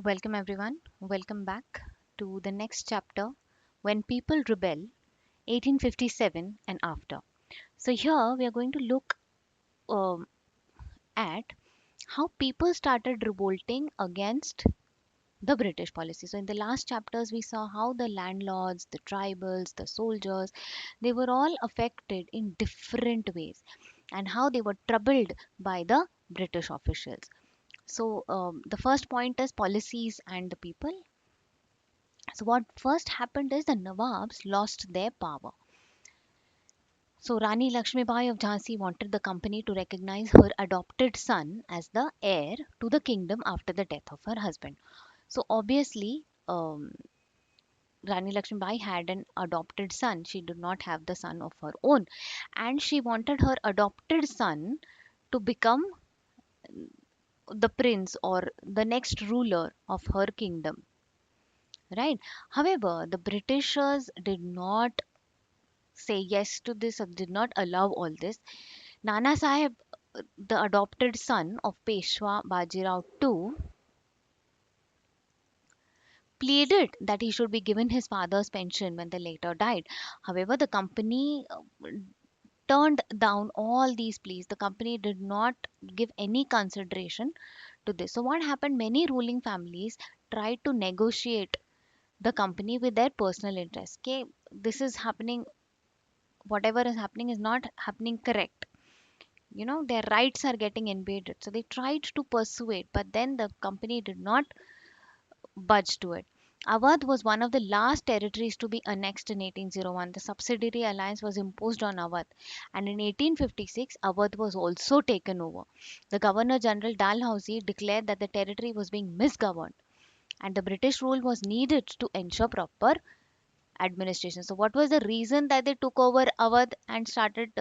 Welcome, everyone. Welcome back to the next chapter When People Rebel 1857 and After. So, here we are going to look um, at how people started revolting against the British policy. So, in the last chapters, we saw how the landlords, the tribals, the soldiers, they were all affected in different ways and how they were troubled by the British officials. So, the first point is policies and the people. So what first happened is the Nawabs lost their power. So Rani Lakshmibai of Jhansi wanted the company to recognize her adopted son as the heir to the kingdom after the death of her husband. So obviously, Rani Lakshmibai had an adopted son. She did not have the son of her own, and she wanted her adopted son to become the prince or the next ruler of her kingdom. Right. However, the Britishers did not say yes to this or did not allow all this. Nana Sahib, the adopted son of Peshwa Bajirao II, pleaded that he should be given his father's pension when the latter died. However, the company turned down all these pleas. The company did not give any consideration to this. So, what happened? Many ruling families tried to negotiate the company with their personal interests. Okay, this is happening, whatever is happening is not happening correct. Their rights are getting invaded, so they tried to persuade, but then the company did not budge to it. Awadh was one of the last territories to be annexed in 1801. The subsidiary alliance was imposed on Awadh, and in 1856 Awadh was also taken over. The governor general Dalhousie declared that the territory was being misgoverned and the British rule was needed to ensure proper administration. So what was the reason that they took over Awadh and started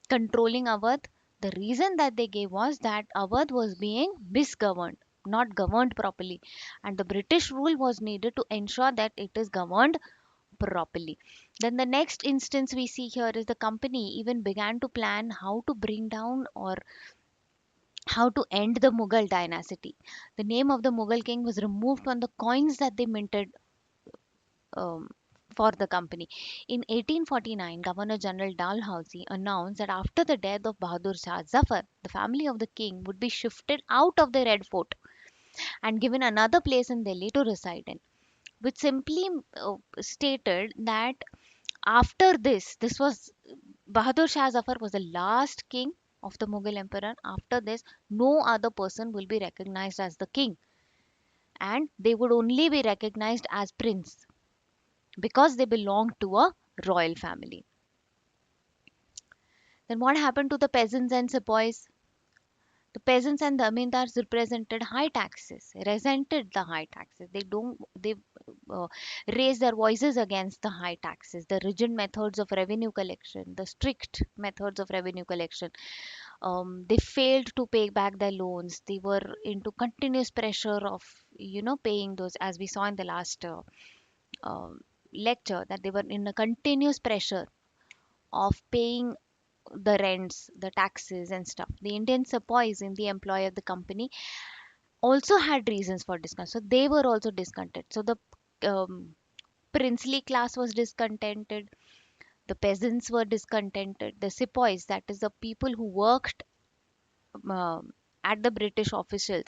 controlling Awadh? The reason that they gave was that Awadh was being misgoverned, not governed properly, and the British rule was needed to ensure that it is governed properly. Then the next instance we see here is the company even began to plan how to bring down or how to end the Mughal dynasty. The name of the Mughal king was removed from the coins that they minted um, for the company. In 1849, Governor General Dalhousie announced that after the death of Bahadur Shah Zafar, the family of the king would be shifted out of the Red Fort and given another place in Delhi to reside in, which simply stated that after this was Bahadur Shah Zafar was the last king of the Mughal emperor. After this, no other person will be recognized as the king, and they would only be recognized as prince because they belong to a royal family. Then what happened to the peasants and sepoys? The peasants and the amindars represented high taxes, resented the high taxes. They raised their voices against the high taxes, the rigid methods of revenue collection, the strict methods of revenue collection. They failed to pay back their loans. They were into continuous pressure of, paying those, as we saw in the last uh, lecture, that they were in a continuous pressure of paying the rents, the taxes, and stuff. The Indian sepoys in the employ of the company also had reasons for discontent. So they were also discontented. So the um, princely class was discontented. The peasants were discontented. The sepoys, that is the people who worked at the British officials,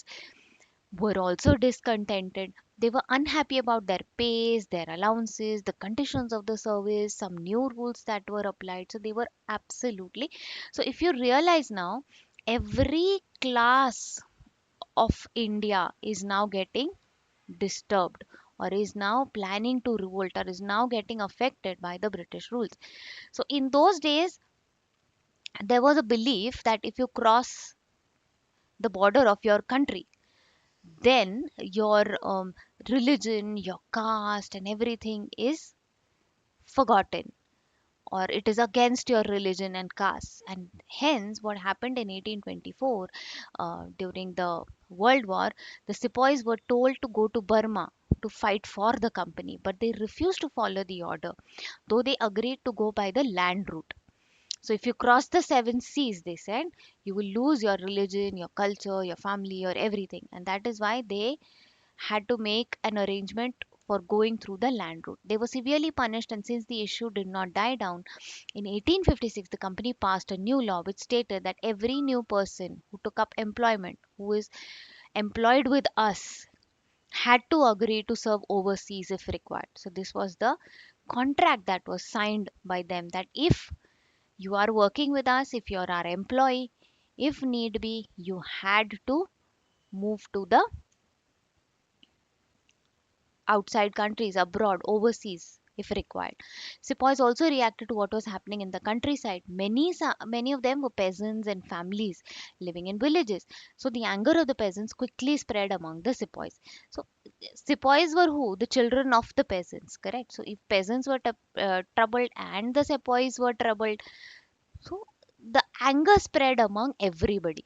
were also discontented. They were unhappy about their pays, their allowances, the conditions of the service, some new rules that were applied. So they were absolutely. So if you realize now, every class of India is now getting disturbed or is now planning to revolt or is now getting affected by the British rules. So in those days, there was a belief that if you cross the border of your country, then your religion, your caste, and everything is forgotten, or it is against your religion and caste. And hence, what happened in 1824 during the World War, the sepoys were told to go to Burma to fight for the company, but they refused to follow the order, though they agreed to go by the land route. So, if you cross the seven seas, they said, you will lose your religion, your culture, your family, your everything. And that is why they had to make an arrangement for going through the land route. They were severely punished, and since the issue did not die down, in 1856 the company passed a new law which stated that every new person who took up employment, who is employed with us, had to agree to serve overseas if required. So this was the contract that was signed by them, that if you are working with us, if you're our employee, if need be, you had to move to the outside countries, abroad, overseas, if required. Sepoys also reacted to what was happening in the countryside. Many of them were peasants and families living in villages. So the anger of the peasants quickly spread among the sepoys. So sepoys were who? The children of the peasants, correct? So if peasants were troubled and the sepoys were troubled, so the anger spread among everybody.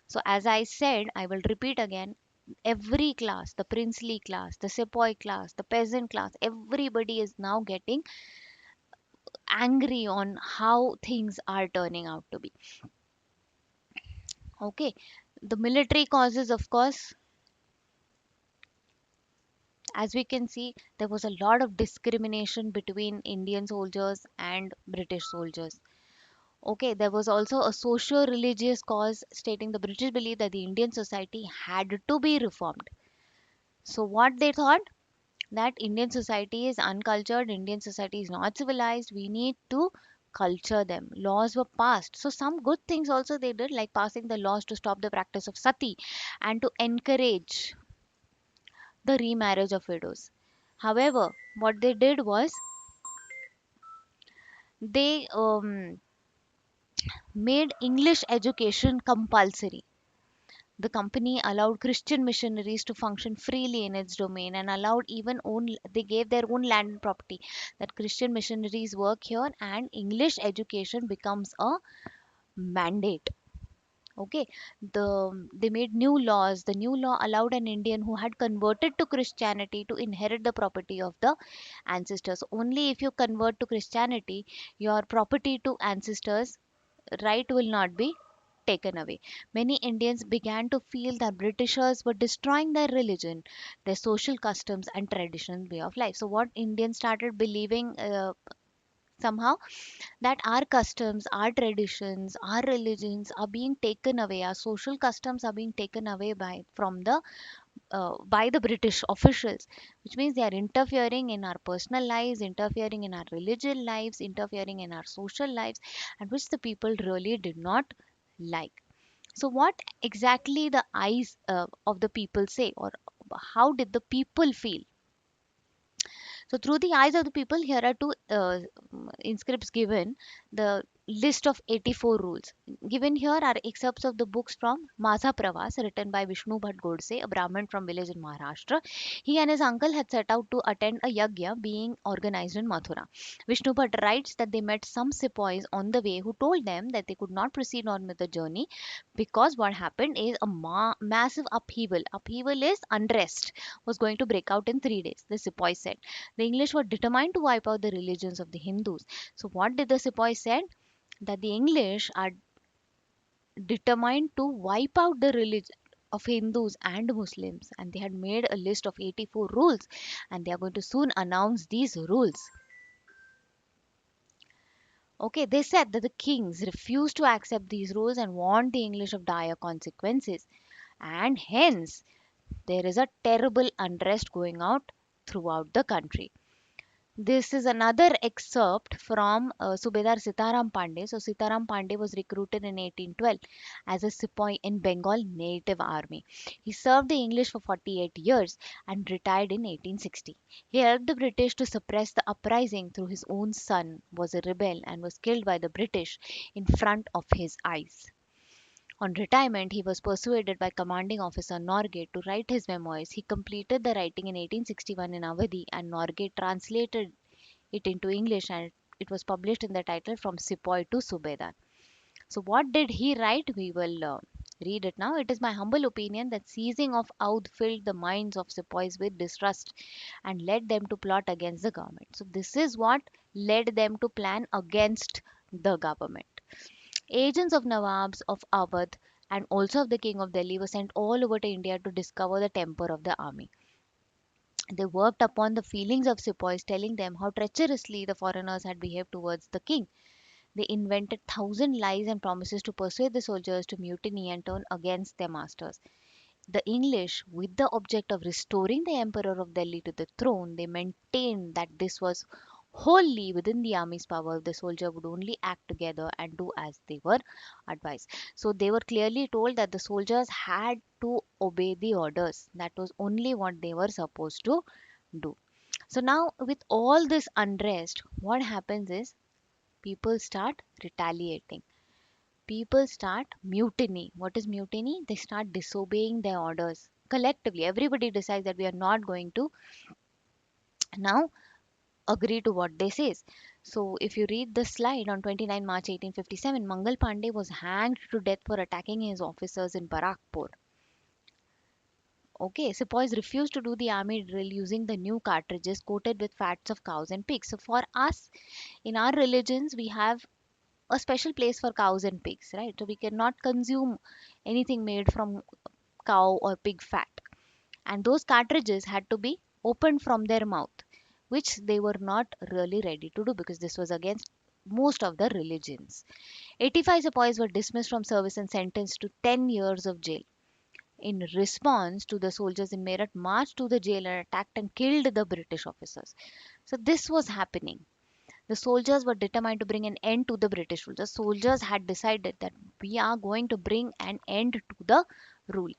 So, as I said, I will repeat again, every class, the princely class, the sepoy class, the peasant class, everybody is now getting angry on how things are turning out to be. Okay, the military causes, of course, as we can see, there was a lot of discrimination between Indian soldiers and British soldiers. Okay, there was also a socio religious cause stating the British believed that the Indian society had to be reformed. So, what they thought, that Indian society is uncultured, Indian society is not civilized, we need to culture them. Laws were passed. So, some good things also they did, like passing the laws to stop the practice of sati and to encourage the remarriage of widows. However, what they did was they made English education compulsory. The company allowed Christian missionaries to function freely in its domain and allowed even own, they gave their own land and property, that Christian missionaries work here and English education becomes a mandate. Okay, they made new laws. The new law allowed an Indian who had converted to Christianity to inherit the property of the ancestors. Only if you convert to Christianity, your property to ancestors right will not be taken away. Many Indians began to feel that Britishers were destroying their religion, their social customs, and traditional way of life. So, what Indians started believing somehow, that our customs, our traditions, our religions are being taken away, our social customs are being taken away by the British officials, which means they are interfering in our personal lives, interfering in our religious lives, interfering in our social lives, and which the people really did not like. So, what exactly the eyes of the people say, or how did the people feel? So, through the eyes of the people, here are two inscripts given. The list of 84 rules. Given here are excerpts of the books from Masa Pravas, written by Vishnu Bhat Godse, a Brahmin from village in Maharashtra. He and his uncle had set out to attend a yagya being organized in Mathura. Vishnu Bhat writes that they met some sepoys on the way who told them that they could not proceed on with the journey because what happened is a massive upheaval. Upheaval is unrest was going to break out in 3 days. The sepoys said. The English were determined to wipe out the religions of the Hindus. So, what did the sepoys said? That the English are determined to wipe out the religion of Hindus and Muslims, and they had made a list of 84 rules, and they are going to soon announce these rules. Okay, they said that the kings refused to accept these rules and warned the English of dire consequences, and hence there is a terrible unrest going out throughout the country. This is another excerpt from Subedar Sitaram Pandey. So Sitaram Pandey was recruited in 1812 as a sepoy in Bengal Native Army. He served the English for 48 years and retired in 1860. He helped the British to suppress the uprising through his own son was a rebel and was killed by the British in front of his eyes. On retirement, he was persuaded by commanding officer Norgate to write his memoirs. He completed the writing in 1861 in Awadhi, and Norgate translated it into English, and it was published in the title From Sepoy to Subedar. So, what did he write? We will read it now. It is my humble opinion that seizing of Oudh filled the minds of sepoys with distrust and led them to plot against the government. So, this is what led them to plan against the government. Agents of Nawabs of Awadh and also of the King of Delhi were sent all over to India to discover the temper of the army. They worked upon the feelings of sepoys, telling them how treacherously the foreigners had behaved towards the king. They invented thousand lies and promises to persuade the soldiers to mutiny and turn against their masters. The English, with the object of restoring the Emperor of Delhi to the throne, they maintained that this was wholly within the army's power. The soldier would only act together and do as they were advised. So they were clearly told that the soldiers had to obey the orders. That was only what they were supposed to do. So now, with all this unrest, what happens is people start retaliating. People start mutiny. What is mutiny? They start disobeying their orders. Collectively, everybody decides that we are not going to now agree to what they says. So if you read the slide on 29 March 1857, Mangal Pandey was hanged to death for attacking his officers in Barakpur. Okay, sepoys refused to do the army drill using the new cartridges coated with fats of cows and pigs. So for us, in our religions, we have a special place for cows and pigs, right? So we cannot consume anything made from cow or pig fat. And those cartridges had to be opened from their mouth, which they were not really ready to do because this was against most of the religions. 85 sepoys were dismissed from service and sentenced to 10 years of jail. In response to the soldiers in Meerut marched to the jail and attacked and killed the British officers. So this was happening. The soldiers were determined to bring an end to the British rule. The soldiers had decided that we are going to bring an end to the rule.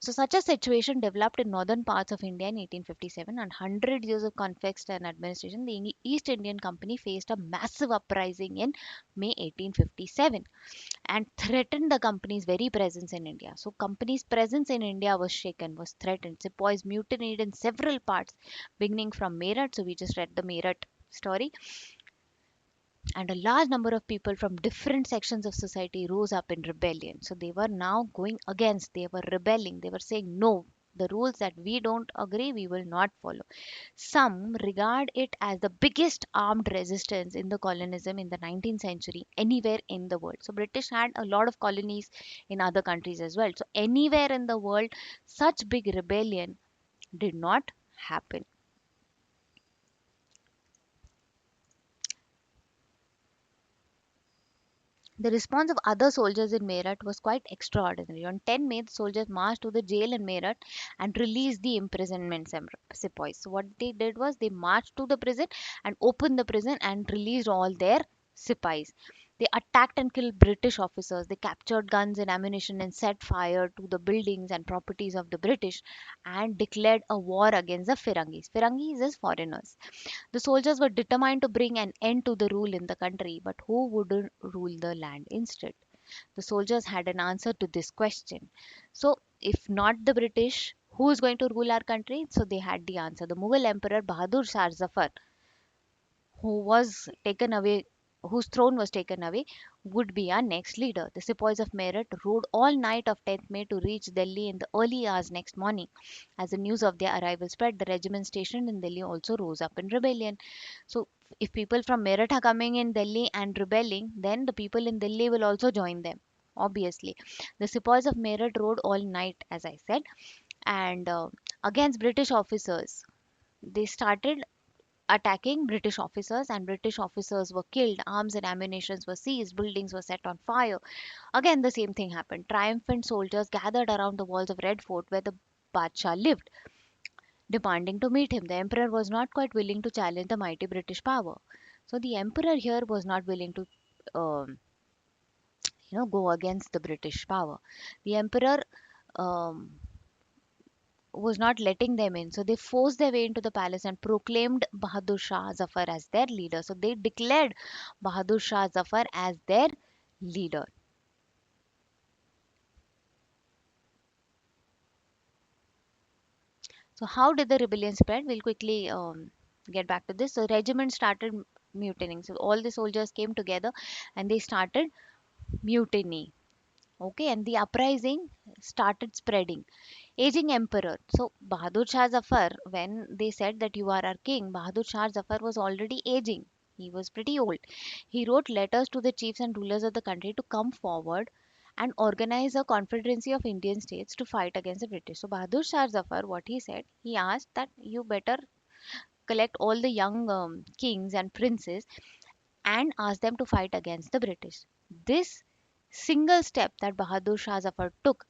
So such a situation developed in northern parts of India in 1857 and 100 years of conflict and administration. The East Indian Company faced a massive uprising in May 1857 and threatened the company's very presence in India. So company's presence in India was shaken, was threatened. Sepoys mutinied in several parts, beginning from Meerut. So we just read the Meerut story, and a large number of people from different sections of society rose up in rebellion. So they were now going against, they were rebelling, they were saying, no, the rules that we don't agree, we will not follow. Some regard it as the biggest armed resistance in the colonism in the 19th century anywhere in the world. So British had a lot of colonies in other countries as well. So anywhere in the world, such big rebellion did not happen. The response of other soldiers in Meerut was quite extraordinary. On 10 May, the soldiers marched to the jail in Meerut and released the imprisonment sepoys. So, what they did was they marched to the prison and opened the prison and released all their sepoys. They attacked and killed British officers. They captured guns and ammunition and set fire to the buildings and properties of the British and declared a war against the Firangis. Firangis is foreigners. The soldiers were determined to bring an end to the rule in the country, but who would rule the land instead? The soldiers had an answer to this question. So, if not the British, who is going to rule our country? So, they had the answer. The Mughal Emperor Bahadur Shah Zafar, who was taken away, whose throne was taken away, would be our next leader. The sepoys of Meerut rode all night of 10th May to reach Delhi in the early hours next morning. As the news of their arrival spread, the regiment stationed in Delhi also rose up in rebellion. So, if people from Meerut are coming in Delhi and rebelling, then the people in Delhi will also join them. Obviously, the sepoys of Meerut rode all night, as I said, and against British officers. They started attacking British officers, and British officers were killed. Arms and ammunition were seized. Buildings were set on fire. Again, the same thing happened. Triumphant soldiers gathered around the walls of Red Fort where the Badshah lived, demanding to meet him. The emperor was not quite willing to challenge the mighty British power. So the emperor here was not willing to, um, go against the British power. The emperor um, was not letting them in. So they forced their way into the palace and proclaimed Bahadur Shah Zafar as their leader. So they declared Bahadur Shah Zafar as their leader. So how did the rebellion spread? We'll quickly get back to this. So regiments started mutinying. So all the soldiers came together and they started mutiny. Okay, and the uprising started spreading. Aging emperor. So Bahadur Shah Zafar, when they said that you are our king, Bahadur Shah Zafar was already aging. He was pretty old. He wrote letters to the chiefs and rulers of the country to come forward and organize a confederacy of Indian states to fight against the British. So Bahadur Shah Zafar, what he said, he asked that you better collect all the young kings and princes and ask them to fight against the British. This single step that Bahadur Shah Zafar took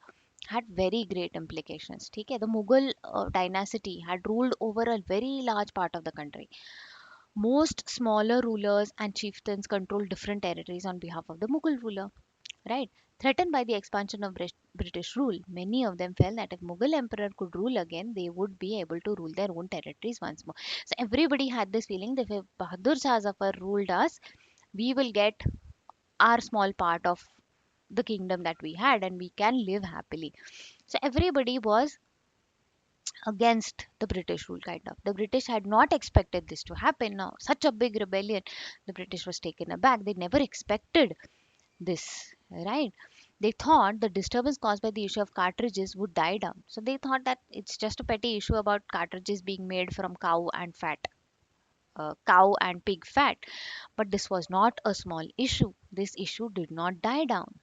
had very great implications. ठीक है? The Mughal dynasty had ruled over a very large part of the country. Most smaller rulers and chieftains controlled different territories on behalf of the Mughal ruler. Right? Threatened by the expansion of British rule, many of them felt that if Mughal emperor could rule again, they would be able to rule their own territories once more. So everybody had this feeling that if Bahadur Shah Zafar ruled us, we will get our small part of the kingdom that we had and we can live happily. So everybody was against the British rule, kind of. The British had not expected this to happen. Now, such a big rebellion, the British was taken aback. They never expected this, right? They thought the disturbance caused by the issue of cartridges would die down. So they thought that it's just a petty issue about cartridges being made from cow and pig fat. But this was not a small issue. This issue did not die down.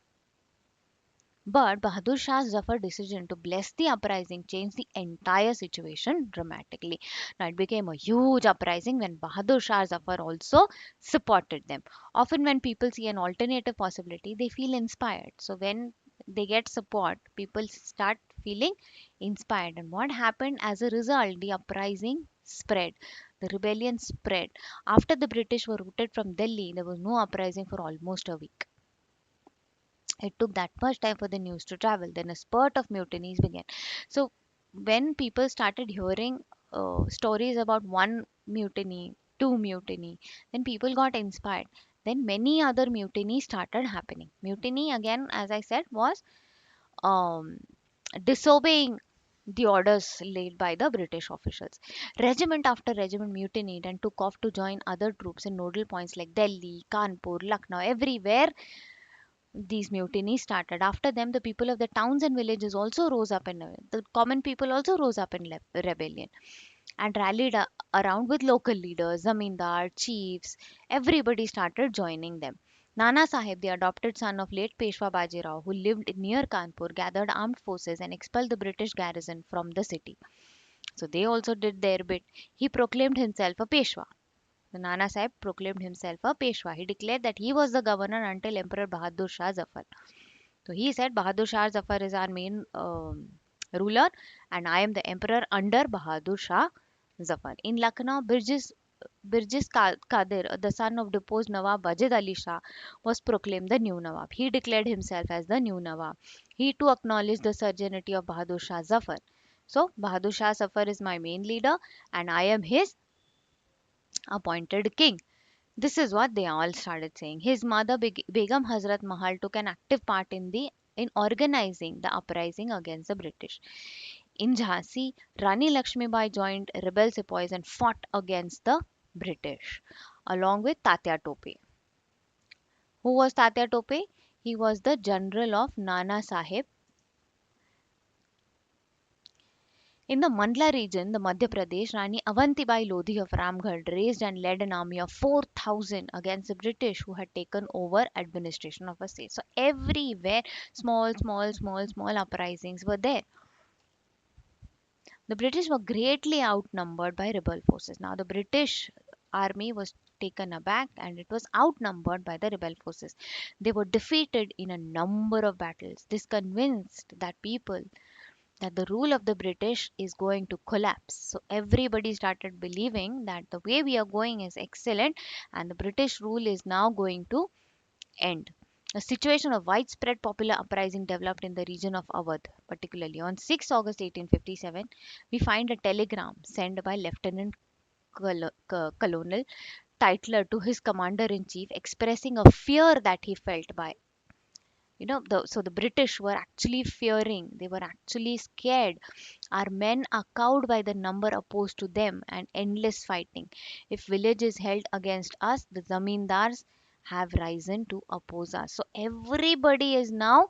But Bahadur Shah's Zafar decision to bless the uprising changed the entire situation dramatically. Now it became a huge uprising when Bahadur Shah Zafar also supported them. Often when people see an alternative possibility, they feel inspired. So when they get support, people start feeling inspired. And what happened as a result? The uprising spread. The rebellion spread. After the British were routed from Delhi, there was no uprising for almost a week. It took that much time for the news to travel. Then a spurt of mutinies began. So, when people started hearing stories about one mutiny, two mutiny, then people got inspired. Then many other mutinies started happening. Mutiny, again, as I said, was um, disobeying the orders laid by the British officials. Regiment after regiment mutinied and took off to join other troops in nodal points like Delhi, Kanpur, Lucknow, everywhere these mutinies started. After them, the people of the towns and villages also rose up in the common people also rose up in rebellion and rallied around with local leaders, zamindar, chiefs. Everybody started joining them. Nana Sahib, the adopted son of late Peshwa Bajirao, who lived near Kanpur, gathered armed forces and expelled the British garrison from the city. So they also did their bit. He proclaimed himself a Peshwa. The Nana Sahib proclaimed himself a Peshwa. He declared that he was the governor until Emperor Bahadur Shah Zafar. So he said Bahadur Shah Zafar is our main ruler and I am the emperor under Bahadur Shah Zafar. In Lucknow, Qadir, the son of deposed Nawab Wajid Ali Shah, was proclaimed the new Nawab. He declared himself as the new Nawab. He too acknowledged the sovereignty of Bahadur Shah Zafar. So Bahadur Shah Zafar is my main leader and I am his appointed king. This is what they all started saying. His mother, Begum Hazrat Mahal, took an active part in organizing the uprising against the British. In Jhansi, Rani Lakshmibai joined rebel sepoys and fought against the British, along with Tatya Tope. Who was Tatya Tope? He was the general of Nana Sahib. In the Mandla region, the Madhya Pradesh, Rani Avantibai Lodhi of Ramgarh raised and led an army of 4,000 against the British who had taken over administration of a state. So everywhere, small uprisings were there. The British were greatly outnumbered by rebel forces. Now the British army was taken aback and it was outnumbered by the rebel forces. They were defeated in a number of battles. This convinced that people that the rule of the British is going to collapse. So everybody started believing that the way we are going is excellent and the British rule is now going to end. A situation of widespread popular uprising developed in the region of Awadh, particularly on 6 August 1857. We find a telegram sent by Lieutenant Colonel Tytler to his commander in chief expressing a fear that he felt by so the British were actually fearing, they were actually scared. Our men are cowed by the number opposed to them and endless fighting. If village is held against us, the zamindars have risen to oppose us. So everybody is now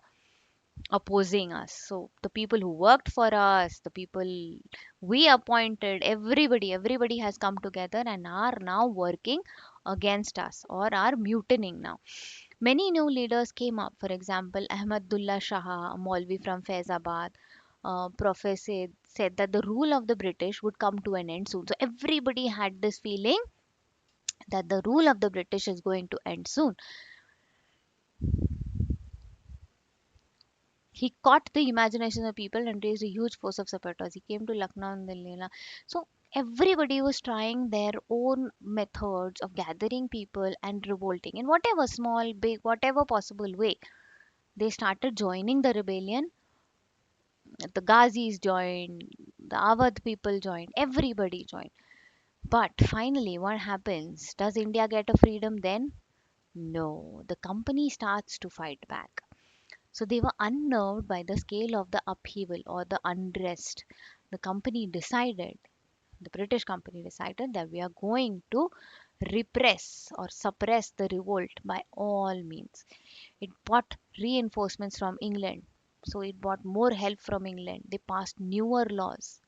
opposing us. So the people who worked for us, the people we appointed, everybody has come together and are now working against us or are mutinying now. Many new leaders came up. For example, Ahmadullah Shah, a Maulvi from Faizabad, Prophet said that the rule of the British would come to an end soon. So everybody had this feeling that the rule of the British is going to end soon. He caught the imagination of people and raised a huge force of supporters. He came to Lucknow and Delhi. So everybody was trying their own methods of gathering people and revolting in whatever small, big, whatever possible way. They started joining the rebellion. The Ghazis joined, the Awadh people joined, everybody joined. But finally, what happens? Does India get a freedom then? No, the company starts to fight back. So they were unnerved by the scale of the upheaval or the unrest. The company decided, the British company decided that we are going to repress or suppress the revolt by all means. It bought reinforcements from England. So it bought more help from England. They passed newer laws.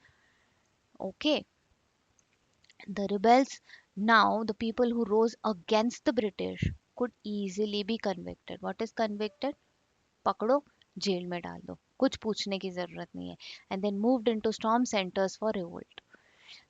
Okay, the rebels, now the people who rose against the British, could easily be convicted. What is convicted? पकड़ो, jail में डाल दो, कुछ पूछने की जरूरत नहीं है. And then moved into storm centers for revolt.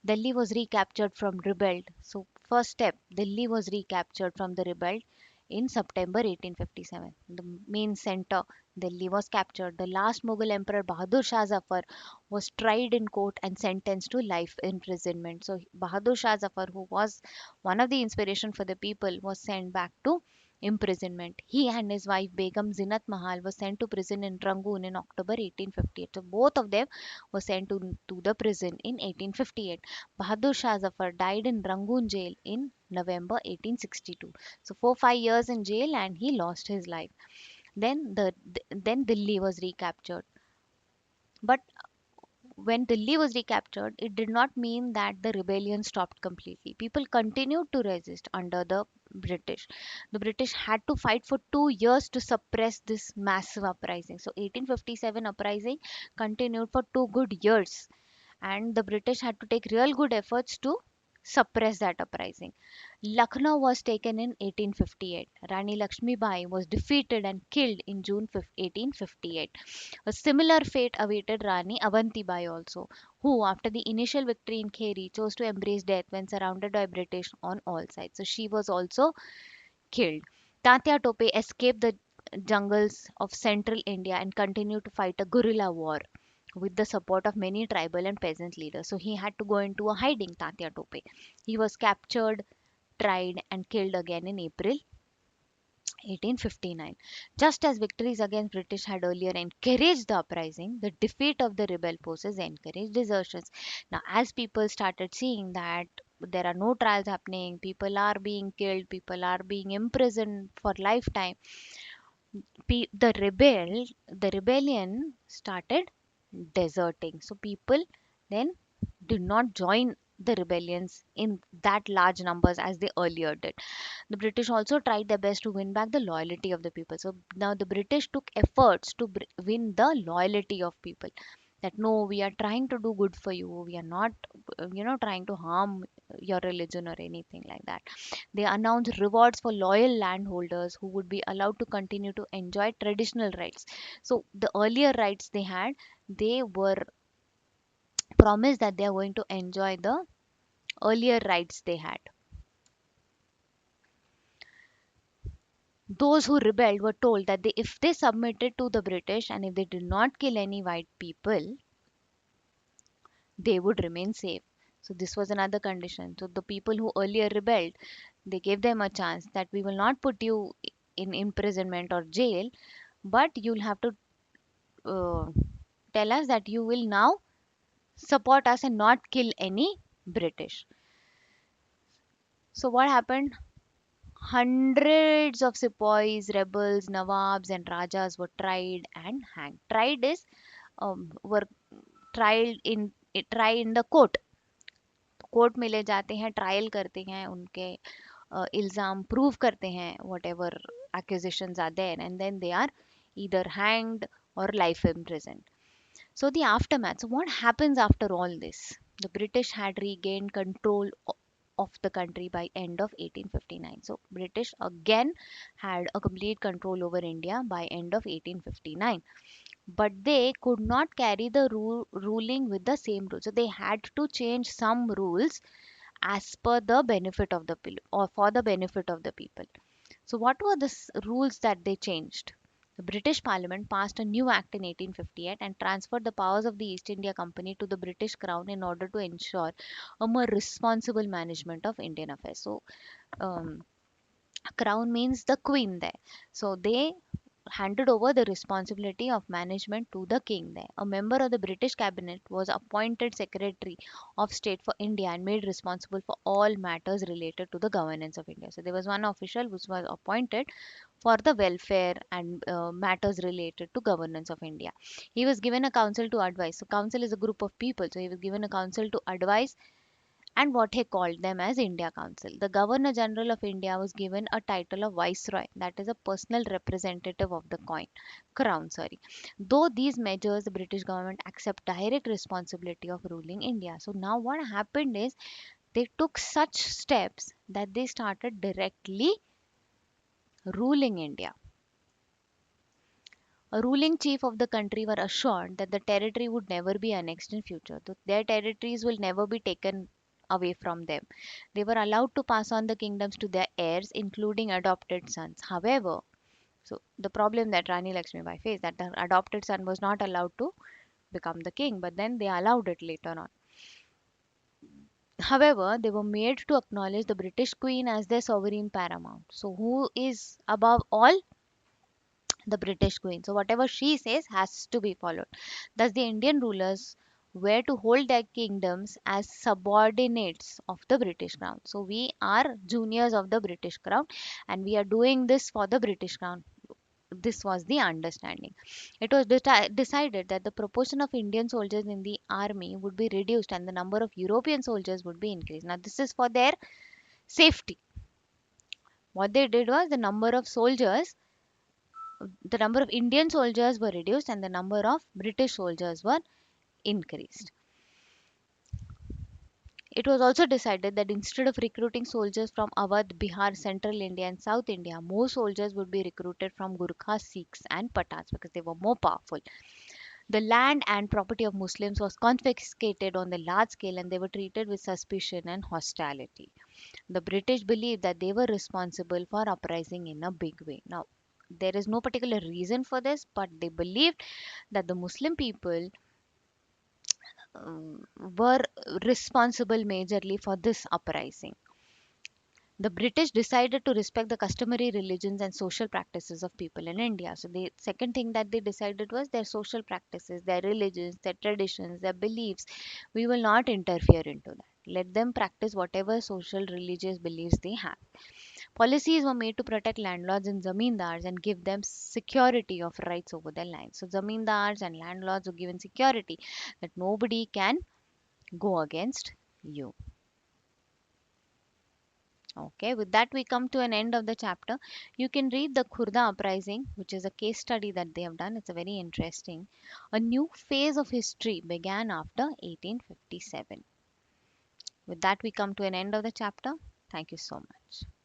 Delhi was recaptured from rebelled. So first step, Delhi was recaptured from the rebelled in September 1857. The main center, Delhi, was captured. The last Mughal emperor Bahadur Shah Zafar was tried in court and sentenced to life imprisonment. So Bahadur Shah Zafar, who was one of the inspiration for the people, was sent back to imprisonment. He and his wife Begum Zinat Mahal was sent to prison in Rangoon in October 1858. So both of them were sent to the prison in 1858. Bahadur Shah Zafar died in Rangoon jail in November 1862. So 4 5 years in jail and he lost his life. Then Delhi was recaptured. But when Delhi was recaptured, it did not mean that the rebellion stopped completely. People continued to resist under the British. The British had to fight for 2 years to suppress this massive uprising. So 1857 uprising continued for 2 good years, and the British had to take real good efforts to suppress that uprising. Lucknow was taken in 1858. Rani Lakshmi Bai was defeated and killed in June 1858. A similar fate awaited Rani Avanti Bai also, who, after the initial victory in Kheri, chose to embrace death when surrounded by British on all sides. So she was also killed. Tatya Tope escaped the jungles of central India and continued to fight a guerrilla war with the support of many tribal and peasant leaders. So he had to go into a hiding, Tatya Tope. He was captured, tried, and killed again in April 1859. Just as victories against British had earlier encouraged the uprising, the defeat of the rebel forces encouraged desertions. Now, as people started seeing that there are no trials happening, people are being killed, people are being imprisoned for lifetime, the rebellion started deserting. So people then did not join the rebellions in that large numbers as they earlier did. The British also tried their best to win back the loyalty of the people. So now the British took efforts to win the loyalty of people. That no, we are trying to do good for you. We are not, trying to harm your religion or anything like that. They announced rewards for loyal landholders who would be allowed to continue to enjoy traditional rights. So the earlier rights they had, they were promised that they are going to enjoy the earlier rights they had. Those who rebelled were told that if they submitted to the British and if they did not kill any white people, they would remain safe. So this was another condition. So the people who earlier rebelled, they gave them a chance that we will not put you in imprisonment or jail, but you'll have to uh, tell us that you will now support us and not kill any British. So what happened? Hundreds of sepoys, rebels, nawabs, and rajas were tried and hanged. Tried is were tried in tried in the court. Court में ले जाते हैं, trial करते हैं, उनके इल्ज़ाम prove करते हैं, whatever accusations are there, and then they are either hanged or life imprisoned. So the aftermath. So what happens after all this? The British had regained control of the country by end of 1859. So British again had a complete control over India by end of 1859, but they could not carry the ruling with the same rules. So they had to change some rules as per the benefit of the people or for the benefit of the people. So what were the rules that they changed? The British Parliament passed a new act in 1858 and transferred the powers of the East India Company to the British Crown in order to ensure a more responsible management of Indian affairs. So um, crown means the queen there. So they handed over the responsibility of management to the king there. A member of the British cabinet was appointed Secretary of State for India and made responsible for all matters related to the governance of India. So there was one official which was appointed for the welfare and matters related to governance of India. He was given a council to advise. So council is a group of people. So he was given a council to advise and what he called them as India Council. The Governor General of India was given a title of Viceroy, that is a personal representative of the crown. Sorry. Though these measures, the British government accept direct responsibility of ruling India. So now what happened is they took such steps that they started directly ruling India. A ruling chief of the country were assured that the territory would never be annexed in future. Their territories will never be taken away from them. They were allowed to pass on the kingdoms to their heirs, including adopted sons. However, so the problem that Rani Lakshmibai faced that the adopted son was not allowed to become the king, but then they allowed it later on. However, they were made to acknowledge the British Queen as their sovereign paramount. So, who is above all? The British Queen. So whatever she says has to be followed. Thus, the Indian rulers were to hold their kingdoms as subordinates of the British Crown. So we are juniors of the British Crown and we are doing this for the British Crown. This was the understanding. It was decided that the proportion of Indian soldiers in the army would be reduced and the number of European soldiers would be increased. Now, this is for their safety. What they did was the number of Indian soldiers were reduced and the number of British soldiers were increased. It was also decided that instead of recruiting soldiers from Awadh, Bihar, Central India, and South India, more soldiers would be recruited from Gurkhas, Sikhs, and Pathans because they were more powerful. The land and property of Muslims was confiscated on the large scale and they were treated with suspicion and hostility. The British believed that they were responsible for uprising in a big way. Now, there is no particular reason for this, but they believed that the Muslim people were responsible majorly for this uprising. The British decided to respect the customary religions and social practices of people in India. So the second thing that they decided was their social practices, their religions, their traditions, their beliefs. We will not interfere into that. Let them practice whatever social religious beliefs they have. Policies were made to protect landlords and zamindars and give them security of rights over their lands. So zamindars and landlords were given security that nobody can go against you. Okay, with that we come to an end of the chapter. You can read the Khurda uprising, which is a case study that they have done. It's a very interesting. A new phase of history began after 1857. With that we come to an end of the chapter. Thank you so much.